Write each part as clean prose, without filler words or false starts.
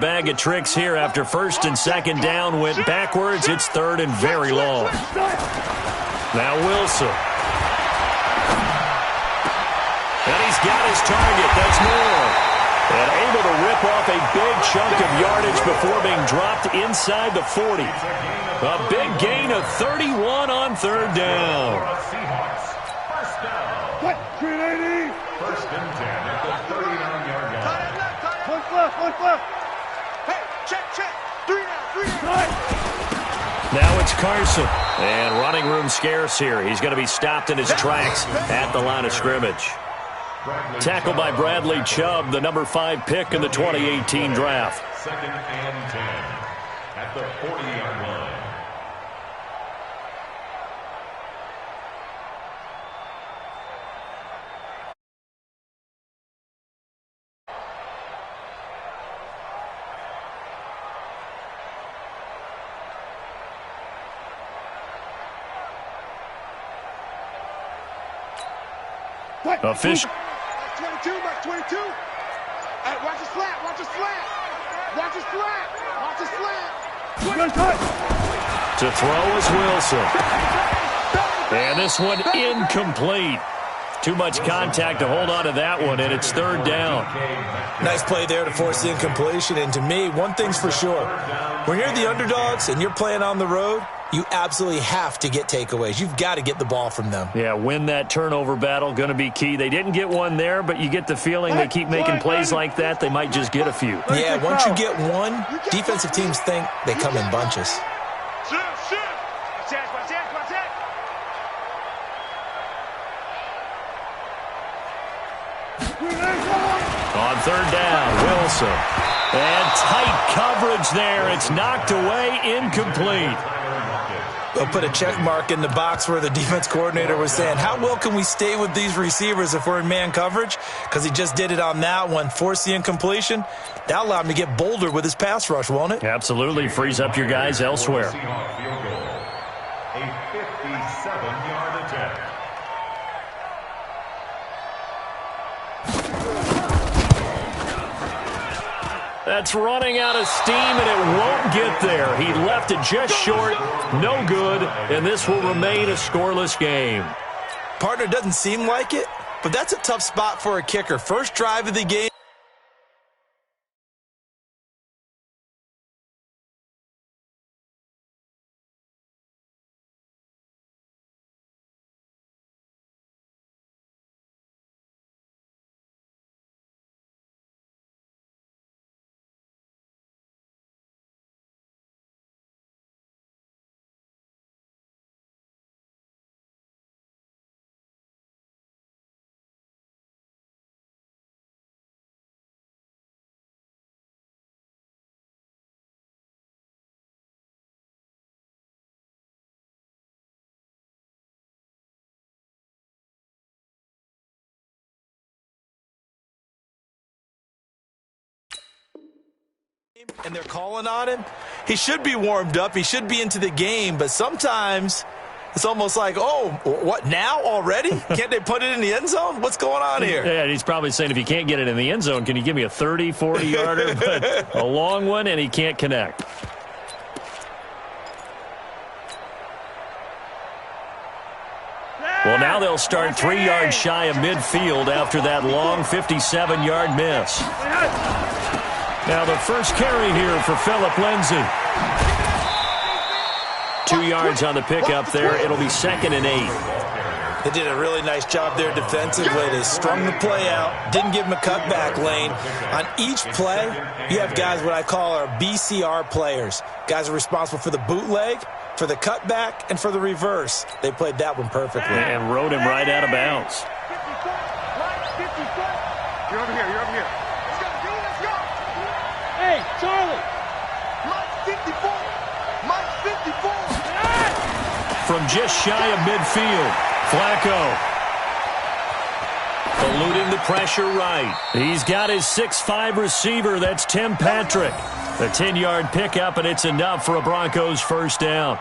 Bag of tricks here after first and second down went backwards. It's third and very long. Now Wilson. And he's got his target. That's Moore. And able to rip off a big chunk of yardage before being dropped inside the 40. A big gain of 31 on third down. What? 380. First and 10 at the 39-yard line. One left. Hey, check. 3 down. Now it's Carson. And running room scarce here. He's going to be stopped in his tracks at the line of scrimmage. Tackled by Bradley Chubb, the number 5 pick in the 2018 draft. Second and 10 at the 40-yard line. Official. 22. Hey, watch his flat. To throw is Wilson. And this one incomplete. Too much contact to hold on to that one, and it's third down. Nice play there to force the incompletion. And to me, one thing's for sure. When you're the underdogs and you're playing on the road, you absolutely have to get takeaways. You've got to get the ball from them. Yeah, win that turnover battle, going to be key. They didn't get one there, but you get the feeling they keep making plays like that, they might just get a few. Yeah, once you get one, defensive teams think they come in bunches. On third down, Wilson. And tight coverage there. It's knocked away, incomplete. They'll put a check mark in the box where the defense coordinator was saying, how well can we stay with these receivers if we're in man coverage? Because he just did it on that one. Force the incompletion. That allowed him to get bolder with his pass rush, won't it? Absolutely. Frees up your guys elsewhere. A 57-yard attempt. That's running out of steam, and it won't get there. He left it just short, no good, and this will remain a scoreless game. Partner, doesn't seem like it, but that's a tough spot for a kicker. First drive of the game. And they're calling on him, he should be warmed up. He should be into the game. But sometimes it's almost like, oh, what, now already? Can't they put it in the end zone? What's going on here? Yeah, he's probably saying, if you can't get it in the end zone, can you give me a 30, 40-yarder? But a long one, and he can't connect. Well, now they'll start 3 yards shy of midfield after that long 57-yard miss. Now the first carry here for Phillip Lindsay. 2 yards on the pickup there. It'll be 2nd and 8. They did a really nice job there defensively. They strung the play out, didn't give him a cutback lane. On each play, you have guys what I call our BCR players. Guys are responsible for the bootleg, for the cutback, and for the reverse. They played that one perfectly. And rode him right out of bounds. You're over here. Let's go. Hey, Charlie. Mike 54. From just shy of midfield, Flacco. Eluding the pressure right. He's got his 6'5" receiver. That's Tim Patrick. A 10-yard pickup, and it's enough for a Broncos first down.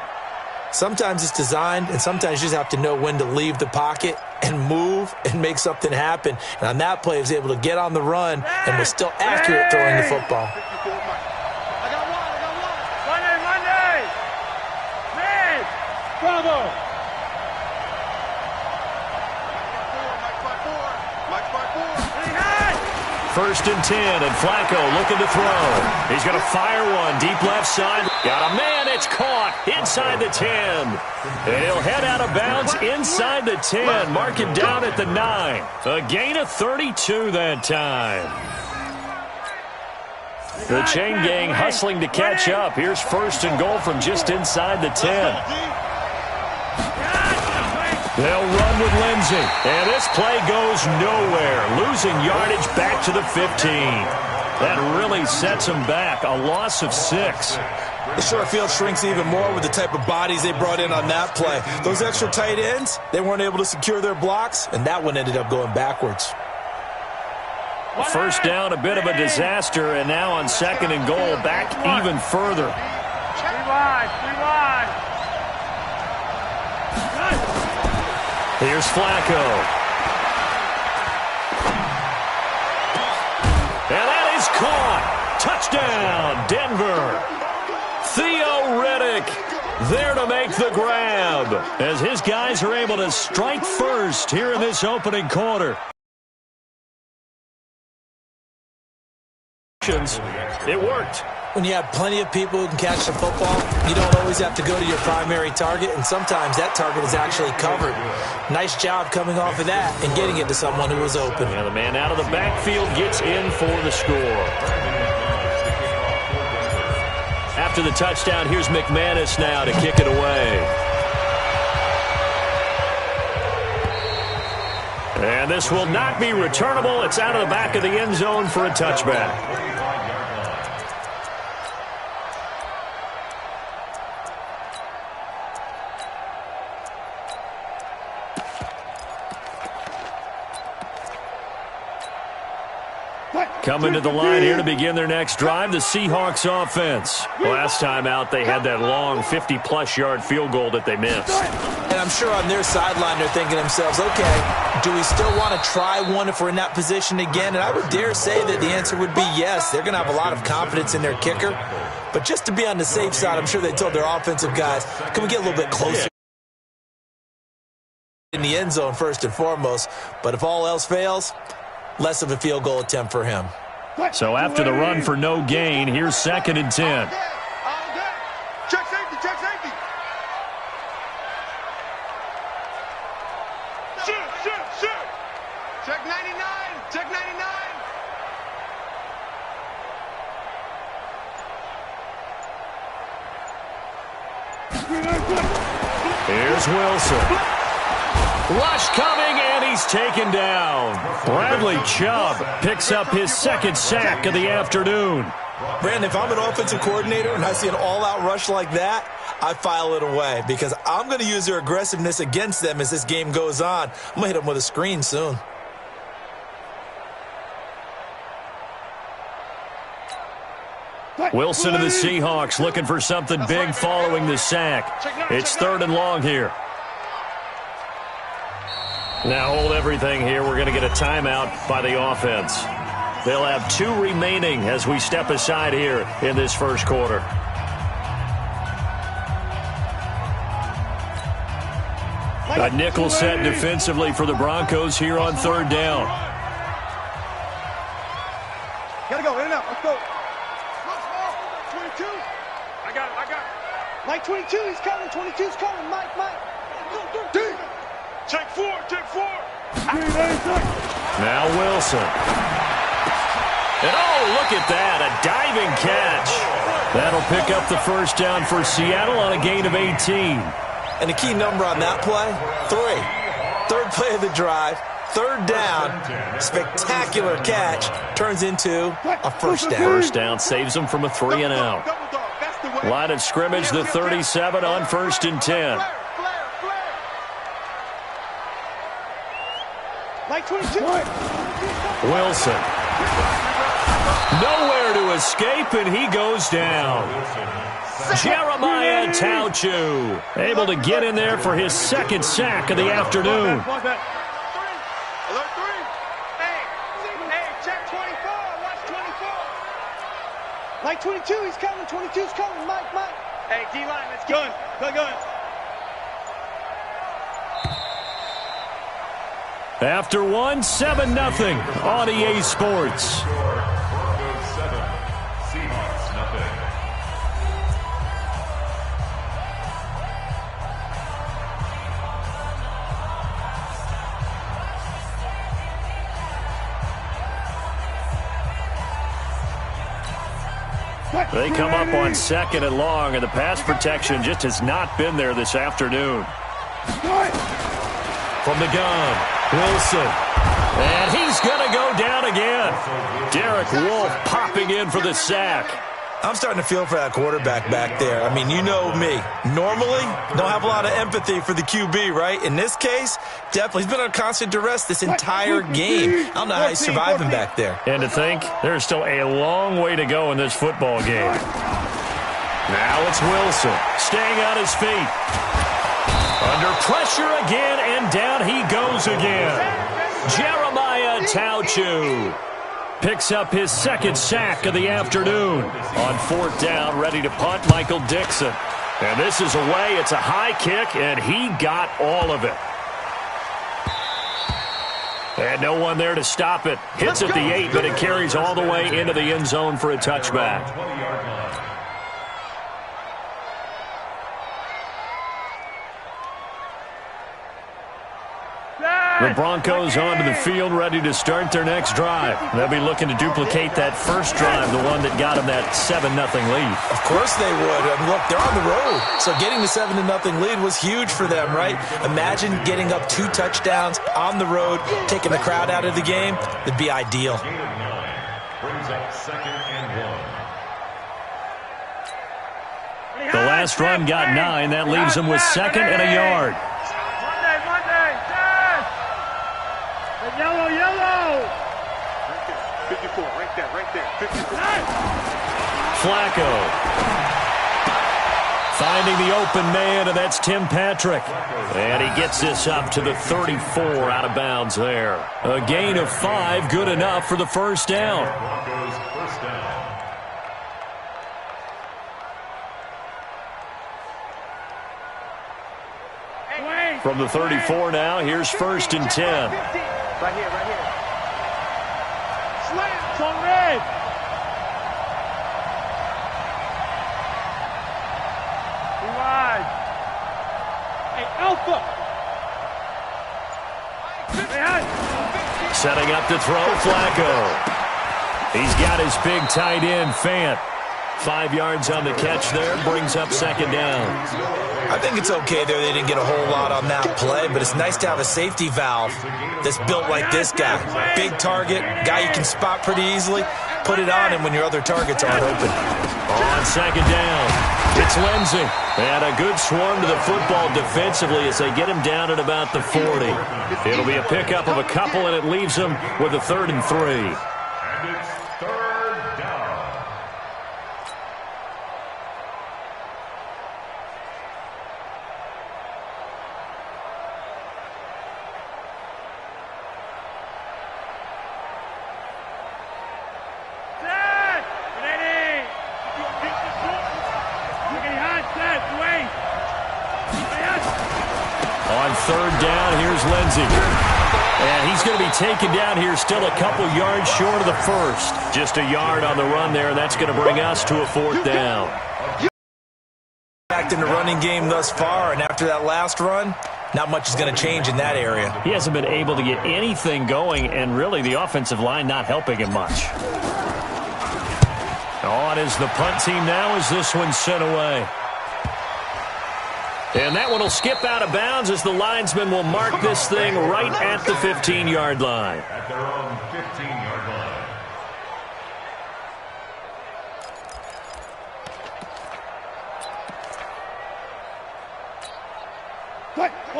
Sometimes it's designed, and sometimes you just have to know when to leave the pocket and move and make something happen. And on that play, he was able to get on the run and was still accurate throwing the football. Bravo. First and 10, and Flacco looking to throw. He's going to fire one deep left side. Got a man. It's caught inside the 10. And he'll head out of bounds inside the 10. Mark it down at the 9. A gain of 32 that time. The chain gang hustling to catch up. Here's first and goal from just inside the 10. They'll run with Lindsey, and this play goes nowhere, losing yardage back to the 15. That really sets them back, a loss of 6. The short field shrinks even more with the type of bodies they brought in on that play. Those extra tight ends, they weren't able to secure their blocks, and that one ended up going backwards. First down, a bit of a disaster, and now on second and goal, back even further. Here's Flacco. And that is caught. Touchdown, Denver. Theo Riddick there to make the grab as his guys are able to strike first here in this opening quarter. It worked. When you have plenty of people who can catch the football, you don't always have to go to your primary target, and sometimes that target is actually covered. Nice job coming off of that and getting it to someone who was open. And the man out of the backfield gets in for the score. After the touchdown, here's McManus now to kick it away. And this will not be returnable. It's out of the back of the end zone for a touchback. Coming to the line here to begin their next drive, the Seahawks offense. Last time out, they had that long 50-plus yard field goal that they missed. And I'm sure on their sideline, they're thinking to themselves, okay, do we still want to try one if we're in that position again? And I would dare say that the answer would be yes. They're going to have a lot of confidence in their kicker. But just to be on the safe side, I'm sure they told their offensive guys, can we get a little bit closer in the end zone first and foremost? But if all else fails, less of a field goal attempt for him. So after the run for no gain, here's second and 10. Check safety, check safety. Shoot. Check 99, check 99. Here's Wilson. Rush coming, and he's taken down. Bradley Chubb picks up his second sack of the afternoon. Brandon, if I'm an offensive coordinator and I see an all-out rush like that, I file it away because I'm going to use their aggressiveness against them as this game goes on. I'm going to hit them with a screen soon. Wilson and the Seahawks looking for something big following the sack. It's third and long here. Now hold everything here. We're going to get a timeout by the offense. They'll have 2 remaining as we step aside here in this first quarter. A nickel set defensively for the Broncos here on third down. Gotta go, in and out, let's go. 22. I got it. Mike 22, he's coming, 22's coming, Mike. Go. Check 4. Now Wilson. And oh, look at that, a diving catch. That'll pick up the first down for Seattle on a gain of 18. And the key number on that play, 3. Third play of the drive, third down, spectacular catch, turns into a first down. First down saves them from a 3 and out. Line of scrimmage, the 37 on first and 10. Wilson. Nowhere to escape, and he goes down. Jeremiah Tauchu able to get in there for his second sack of the afternoon. Hey, check 24. Watch 24. Mike 22, he's coming. 22's coming. Mike. Hey, D-line, let's go. Gun. After one, 7-0 on EA Sports. Broncos 7, Seahawks nothing. They come up on 2nd and long, and the pass protection just has not been there this afternoon. From the gun, Wilson. And he's going to go down again. Derek Wolfe popping in for the sack. I'm starting to feel for that quarterback back there. I mean, you know me. Normally, don't have a lot of empathy for the QB, right? In this case, definitely. He's been on constant duress this entire game. I don't know how he's surviving back there. And to think, there's still a long way to go in this football game. Now it's Wilson, staying on his feet. Under pressure again, and down he goes again. Jeremiah Tauchu picks up his 2nd sack of the afternoon. On 4th down, ready to punt, Michael Dixon. And this is away. It's a high kick, and he got all of it. And no one there to stop it. Hits at the 8, but it carries all the way into the end zone for a touchback. 20-yard line. The Broncos onto the field, ready to start their next drive. They'll be looking to duplicate that first drive, the one that got them that 7-0 lead. Of course they would. I mean, look, they're on the road. So getting the 7-0 lead was huge for them, right? Imagine getting up 2 touchdowns on the road, taking the crowd out of the game. It'd be ideal. Gain of 9. Brings up 2nd and 1. The last run got 9. That leaves them with 2nd and a yard. Yellow, yellow! Right there, 54, right there, 54. Flacco. Finding the open man, and that's Tim Patrick. And he gets this up to the 34 out of bounds there. A gain of 5, good enough for the first down. Broncos first down. From the 34 now, here's 1st and 10. Right here, right here. Slant, it's on red. Too wide. Hey, Alpha. Setting up to throw, Flacco. He's got his big tight end, Fant. 5 yards on the catch there, brings up 2nd down. I think it's okay there. They didn't get a whole lot on that play, but it's nice to have a safety valve that's built like this guy. Big target, guy you can spot pretty easily. Put it on him when your other targets aren't open. On 2nd down, it's Lindsey. And a good swarm to the football defensively as they get him down at about the 40. It'll be a pickup of a couple, and it leaves him with a 3rd and 3. And it's 3rd down. On 3rd down, here's Lindsey. And he's going to be taken down here still a couple yards short of the first. Just a yard on the run there. That's going to bring us to a 4th down. Back in the running game thus far, and after that last run, not much is going to change in that area. He hasn't been able to get anything going, and really the offensive line not helping him much. On is the punt team now as this one's sent away. And that one will skip out of bounds as the linesman will mark this thing right at the 15-yard line. At their own 15-yard line.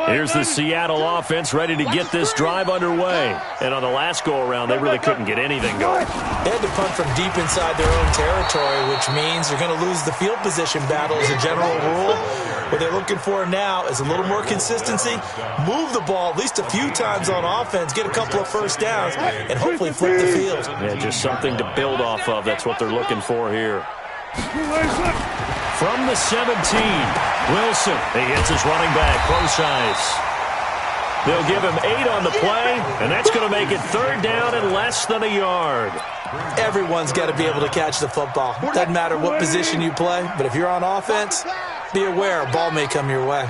Here's the Seattle offense ready to get this drive underway. And on the last go-around, they really couldn't get anything going. They had to punt from deep inside their own territory, which means they're going to lose the field position battle as a general rule. What they're looking for now is a little more consistency, move the ball at least a few times on offense, get a couple of first downs, and hopefully flip the field. Yeah, just something to build off of. That's what they're looking for here. From the 17, Wilson. He hits his running back, close ice. They'll give him 8 on the play, and that's going to make it 3rd down and less than a yard. Everyone's got to be able to catch the football. Doesn't matter what position you play, but if you're on offense, be aware a ball may come your way.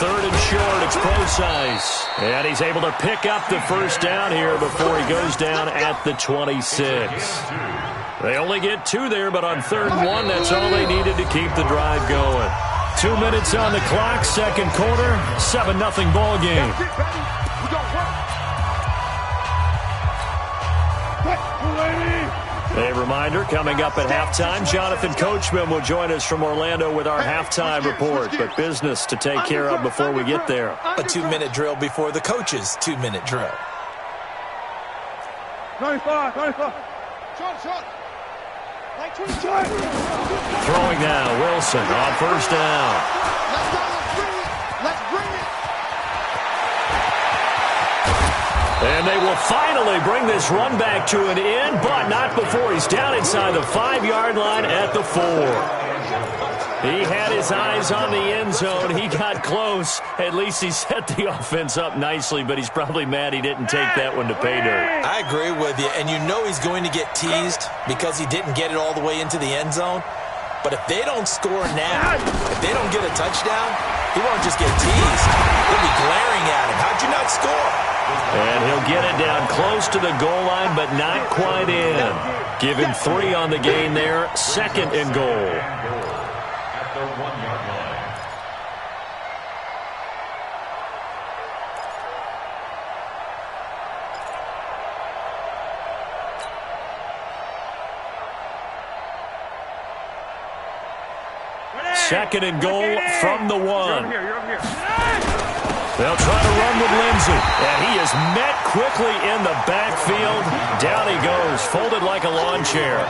3rd and short, it's Procise. And he's able to pick up the 1st down here before he goes down at the 26. They only get 2 there, but on 3rd and 1, that's all they needed to keep the drive going. 2 minutes on the clock, 2nd quarter, 7-0 ball game. A reminder, coming up at halftime, Jonathan Coachman will join us from Orlando with our halftime report, but business to take care of before we get there. A 2-minute drill before the coach's 2-minute drill. 95. Shot. Throwing now, Wilson on 1st down. Let's bring it. And they will finally bring this run back to an end, but not before he's down inside the 5-yard line at the 4. He had his eyes on the end zone. He got close. At least he set the offense up nicely, but he's probably mad he didn't take that one to pay dirt. I agree with you, and you know he's going to get teased because he didn't get it all the way into the end zone. But if they don't score now, if they don't get a touchdown, he won't just get teased. They'll be glaring at him. How'd you not score? And he'll get it down close to the goal line, but not quite in. Give him 3 on the gain there, 2nd and goal. At the 1-yard line. Second and goal from the 1. You're up here. They'll try to run with Lindsey, and he is met quickly in the backfield. Down he goes, folded like a lawn chair.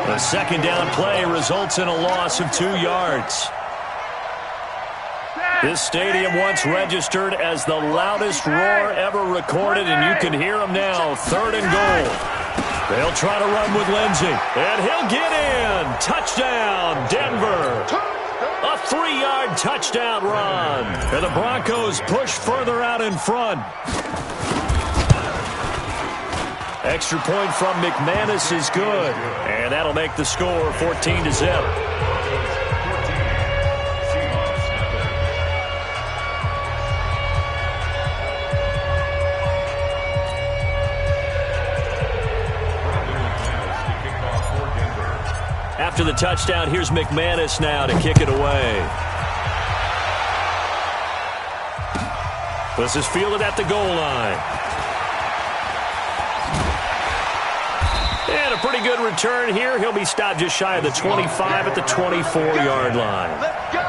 The 2nd down play results in a loss of 2 yards. This stadium once registered as the loudest roar ever recorded, and you can hear him now. 3rd and goal. They'll try to run with Lindsey, and he'll get in. Touchdown, Denver. A 3-yard touchdown run. And the Broncos push further out in front. Extra point from McManus is good. And that'll make the score 14-0. After the touchdown, here's McManus now to kick it away. This is fielded at the goal line. And a pretty good return here. He'll be stopped just shy of the 25 at the 24-yard line. Let's go.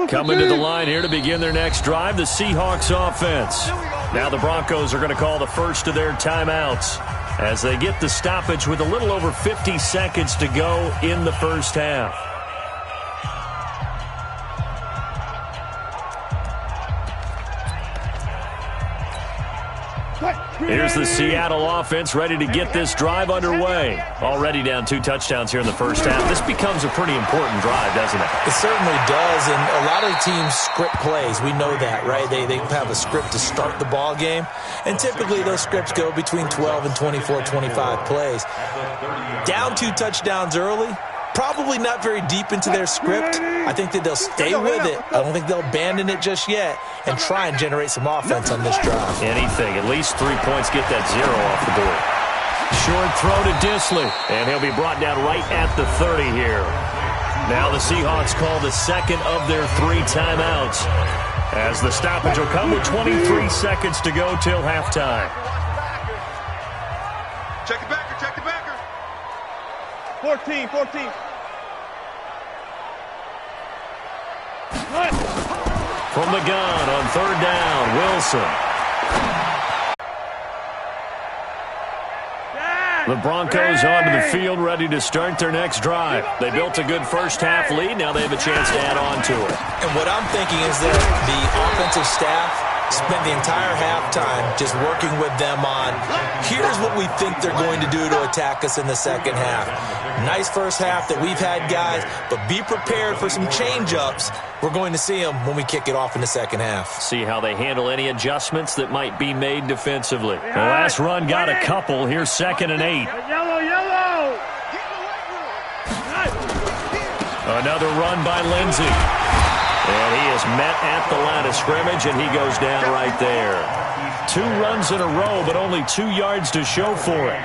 Coming to the line here to begin their next drive, the Seahawks offense. Now the Broncos are going to call the first of their timeouts as they get the stoppage with a little over 50 seconds to go in the first half. Here's the Seattle offense ready to get this drive underway. Already down 2 touchdowns here in the first half. This becomes a pretty important drive, doesn't it? It certainly does, and a lot of teams script plays. We know that, right? They have a script to start the ball game, and typically those scripts go between 12 and 24, 25 plays. Down 2 touchdowns early, probably not very deep into their script. I think that they'll stay with it. I don't think they'll abandon it just yet and try and generate some offense on this drive. Anything. At least 3 points get that 0 off the board. Short throw to Disley, and he'll be brought down right at the 30 here. Now the Seahawks call the second of their 3 timeouts as the stoppage will come with 23 seconds to go till halftime. Check the backer, check the backer. 14. From the gun on 3rd down, Wilson. The Broncos onto the field, ready to start their next drive. They built a good first-half lead. Now they have a chance to add on to it. And what I'm thinking is that the offensive staff spent the entire halftime just working with them on, here's what we think they're going to do to attack us in the second half. Nice first half that we've had, guys, but be prepared for some change-ups. We're going to see them when we kick it off in the second half. See how they handle any adjustments that might be made defensively. The last run got a couple. Here's 2nd and 8. Yellow. Another run by Lindsey. And he is met at the line of scrimmage, and he goes down right there. 2 runs in a row, but only 2 yards to show for it.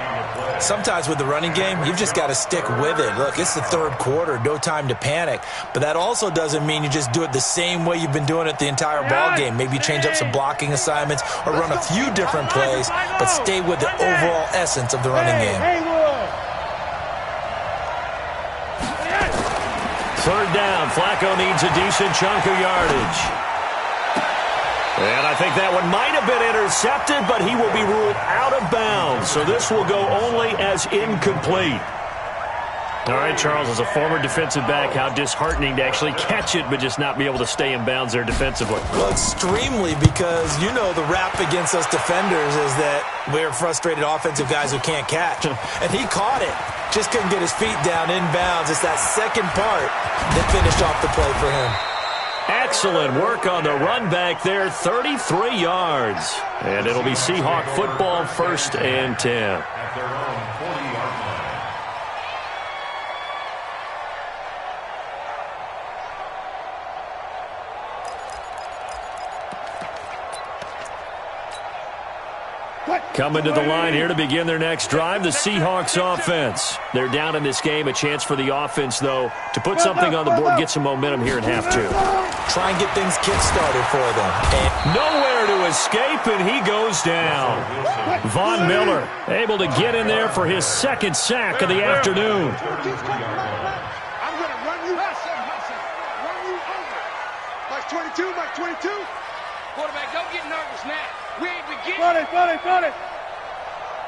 Sometimes with the running game, you've just got to stick with it. Look, it's the third quarter, no time to panic. But that also doesn't mean you just do it the same way you've been doing it the entire ball game. Maybe change up some blocking assignments or run a few different plays, but stay with the overall essence of the running game. Third down. Flacco needs a decent chunk of yardage. And I think that one might have been intercepted, but he will be ruled out of bounds. So this will go only as incomplete. All right, Charles, as a former defensive back, how disheartening to actually catch it but just not be able to stay in bounds there defensively. Well, extremely, because you know the rap against us defenders is that we're frustrated offensive guys who can't catch. And he caught it. Just couldn't get his feet down in bounds. It's that second part that finished off the play for him. Excellent work on the run back there, 33 yards. And it'll be Seahawk football, 1st and 10. At their own 40-yard line. Coming to the line here to begin their next drive, the Seahawks offense. They're down in this game. A chance for the offense, though, to put something on the board, get some momentum here in half 2. Try and get things kick-started for them. And nowhere to escape, and he goes down. Von Miller able to get in there for his 2nd sack of the afternoon. I'm going to run you over. Mike 22, Mike 22. Quarterback, don't get nervous now. We ain't beginning. Got it.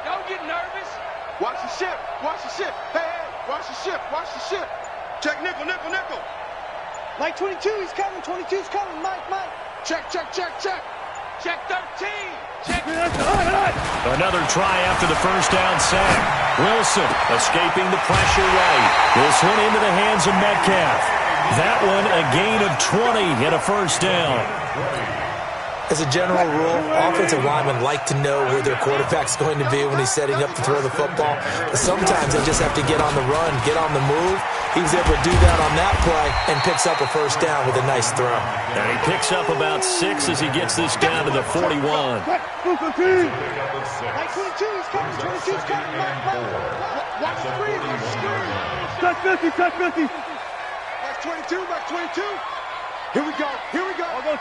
Don't get nervous. Watch the ship. Hey, watch the ship. Check nickel. Mike 22, he's coming. 22's coming. Mike. Check. Check 13. Check. Another try after the first down sack. Wilson escaping the pressure right. This one into the hands of Metcalf. That one a gain of 20 and a first down. as a general rule, offensive linemen like to know where their quarterback's going to be when he's setting up to throw the football. But sometimes they just have to get on the run, get on the move. He was able to do that on that play and picks up a first down with a nice throw. And he picks up about 6 as he gets this down to the 41. Like 22, he's coming. 22's coming. Watch the screen. Touch 50. Like 22. Here we go. All goes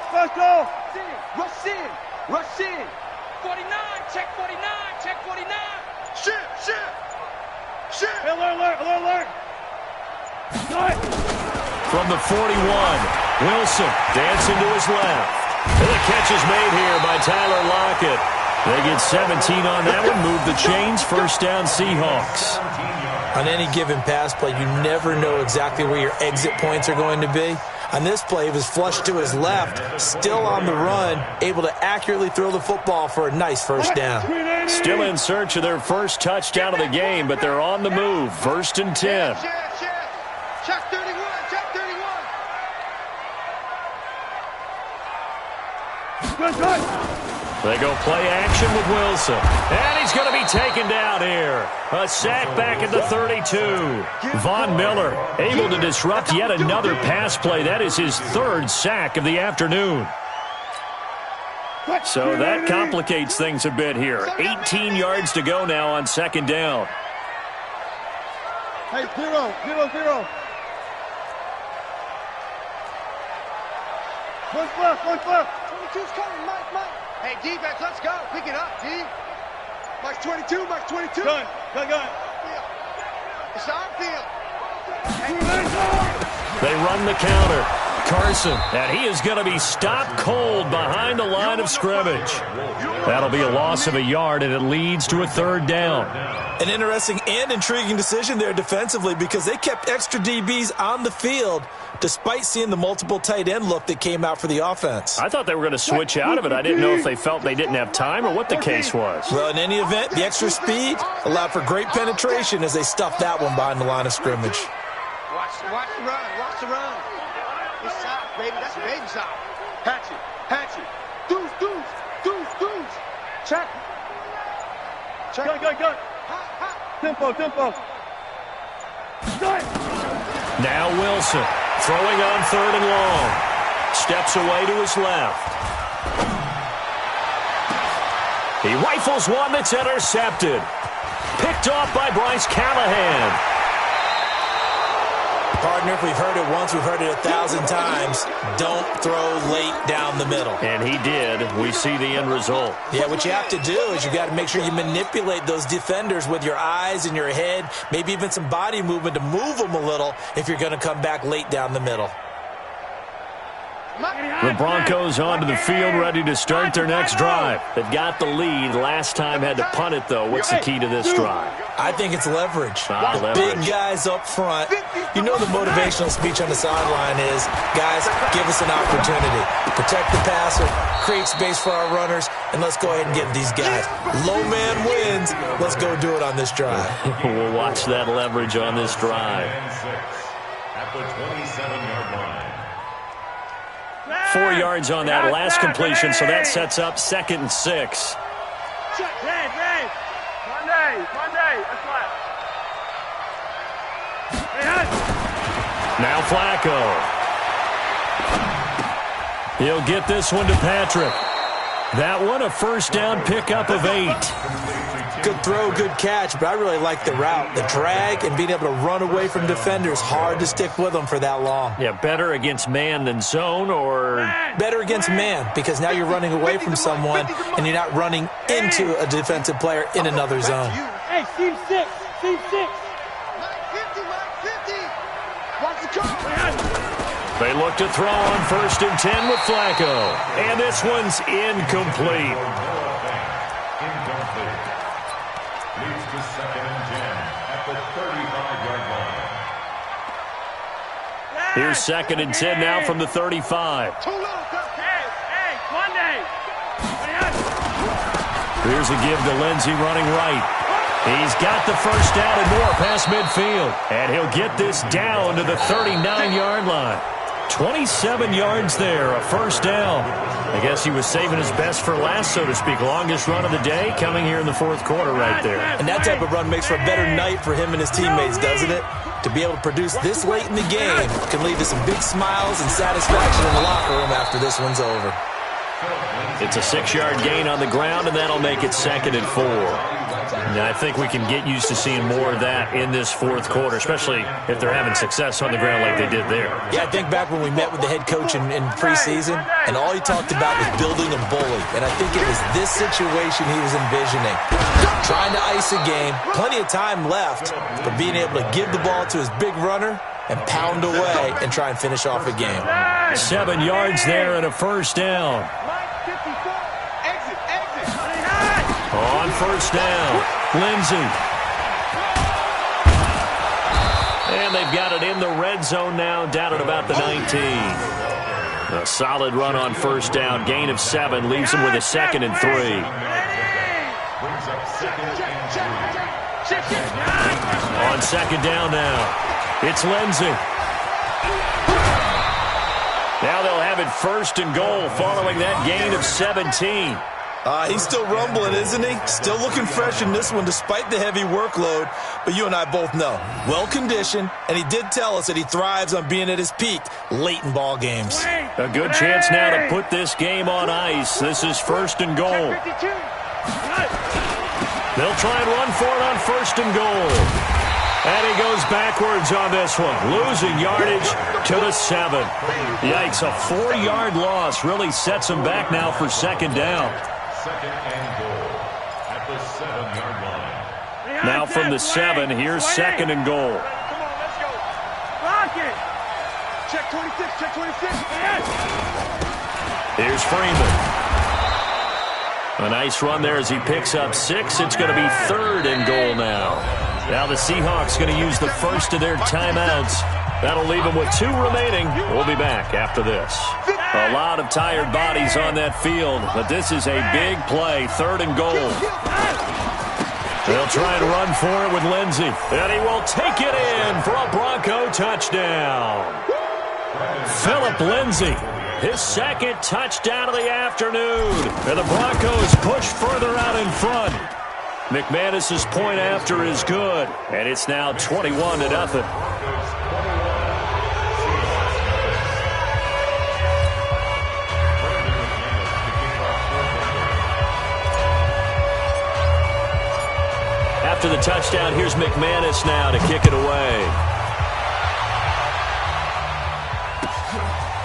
special. Rush in. 49, check 49. Shit. Alert. From the 41, Wilson dancing to his left. And the catch is made here by Tyler Lockett. They get 17 on that one, move the chains, first down Seahawks. On any given pass play, you never know exactly where your exit points are going to be. On this play, he was flushed to his left, still on the run, able to accurately throw the football for a nice first down. Still in search of their first touchdown of the game, but they're on the move, first and 10. Check 31. They go play action with Wilson. And he's going to be taken down here. A sack back at the 32. Von Miller able to disrupt yet another pass play. That is his 3rd sack of the afternoon. So that complicates things a bit here. 18 yards to go now on 2nd down. Hey, 0. One left. 22's coming. Mike. Hey, defense, let's go. Pick it up, D. Mike's 22. Gun. It's our field. They run the counter. Carson, and he is going to be stopped cold behind the line of scrimmage. That'll be a loss of a yard, and it leads to a third down. An interesting and intriguing decision there defensively because they kept extra DBs on the field despite seeing the multiple tight end look that came out for the offense. I thought they were going to switch out of it. I didn't know if they felt they didn't have time or what the case was. Well, in any event, the extra speed allowed for great penetration as they stuffed that one behind the line of scrimmage. Watch the run. Watch the run. It's side, baby. That's a baby side. Hatchet. Deuce. Check. Go. Tempo. Now Wilson throwing on 3rd and long. Steps away to his left. He rifles one that's intercepted. Picked off by Bryce Callahan. Partner, if we've heard it once, we've heard it 1,000 times. Don't throw late down the middle. And he did. We see the end result. Yeah, what you have to do is you got to make sure you manipulate those defenders with your eyes and your head, maybe even some body movement to move them a little if you're going to come back late down the middle. The Broncos onto the field ready to start their next drive. They've got the lead. Last time had to punt it, though. What's the key to this drive? I think it's leverage. Leverage. Big guys up front. You know the motivational speech on the sideline is, guys, give us an opportunity. Protect the passer, create space for our runners, and let's go ahead and get these guys. Low man wins. Let's go do it on this drive. We'll watch that leverage on this drive. At the 27-yard line. 4 yards on that last completion, so that sets up 2nd and 6. Monday. That's right. Now Flacco. He'll get this one to Patrick. That one a first down pickup of 8. Good throw, good catch, but I really like the route. The drag and being able to run away from defenders, hard to stick with them for that long. Yeah, better against man than zone, or? Better against man, because now you're running away from someone and you're not running into a defensive player in another zone. Hey, team 6. Mike 50. Watch the car. They look to throw on 1st and 10 with Flacco. And this one's incomplete. Leads to 2nd and 10 at the 35-yard line. Here's 2nd and 10 now from the 35. Hey, Monday. Here's a give to Lindsey running right. He's got the first down and more past midfield. And he'll get this down to the 39-yard line. 27 yards there, a first down. I guess he was saving his best for last, so to speak. Longest run of the day coming here in the 4th quarter right there. And that type of run makes for a better night for him and his teammates, doesn't it? To be able to produce this late in the game can lead to some big smiles and satisfaction in the locker room after this one's over. It's a 6-yard gain on the ground, and that'll make it 2nd and 4. Now, I think we can get used to seeing more of that in this 4th quarter, especially if they're having success on the ground like they did there. Yeah, I think back when we met with the head coach in preseason, and all he talked about was building a bully. And I think it was this situation he was envisioning. Trying to ice a game, plenty of time left, but being able to give the ball to his big runner and pound away and try and finish off a game. 7 yards there and a first down. On first down, Lindsey. And they've got it in the red zone now, down at about the 19. A solid run on first down, gain of 7, leaves them with a 2nd and 3. On 2nd down now, it's Lindsey. Now they'll have it 1st and goal following that gain of 17. He's still rumbling, isn't he? Still looking fresh in this one despite the heavy workload. But you and I both know, well-conditioned, and he did tell us that he thrives on being at his peak late in ball games. A good chance now to put this game on ice. This is 1st and goal. They'll try and run for it on 1st and goal. And he goes backwards on this one, losing yardage to the 7. Yikes, a 4-yard loss really sets him back now for 2nd down. 2nd and goal at the 7-yard line. Now from the 7, here's 2nd and goal. Come on, let's go. Block it. Check 26, check 26. Here's Freeman. A nice run there as he picks up 6. It's going to be 3rd and goal now. Now the Seahawks going to use the first of their timeouts. That'll leave them with 2 remaining. We'll be back after this. A lot of tired bodies on that field, but this is a big play, 3rd and goal. They'll try and run for it with Lindsey, and he will take it in for a Bronco touchdown. Philip Lindsey, his 2nd touchdown of the afternoon, and the Broncos push further out in front. McManus's point after is good, and it's now 21-0. After the touchdown, here's McManus now to kick it away.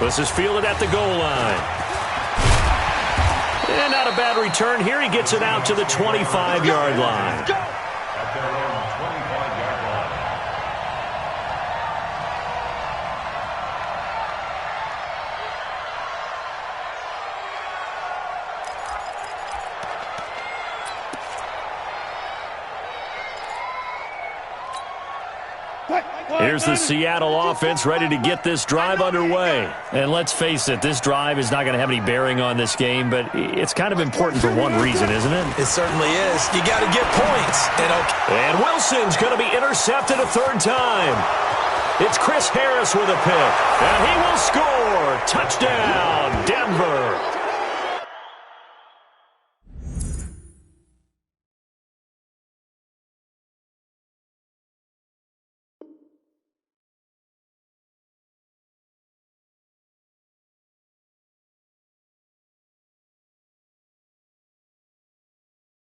This is fielded at the goal line. And not a bad return here. He gets it out to the 25-yard line. At their own 25-yard line. Here's the Seattle offense ready to get this drive underway. And let's face it, this drive is not going to have any bearing on this game, but it's kind of important for one reason, isn't it? It certainly is. You got to get points. And Wilson's going to be intercepted a 3rd time. It's Chris Harris with a pick, and he will score. Touchdown, Denver.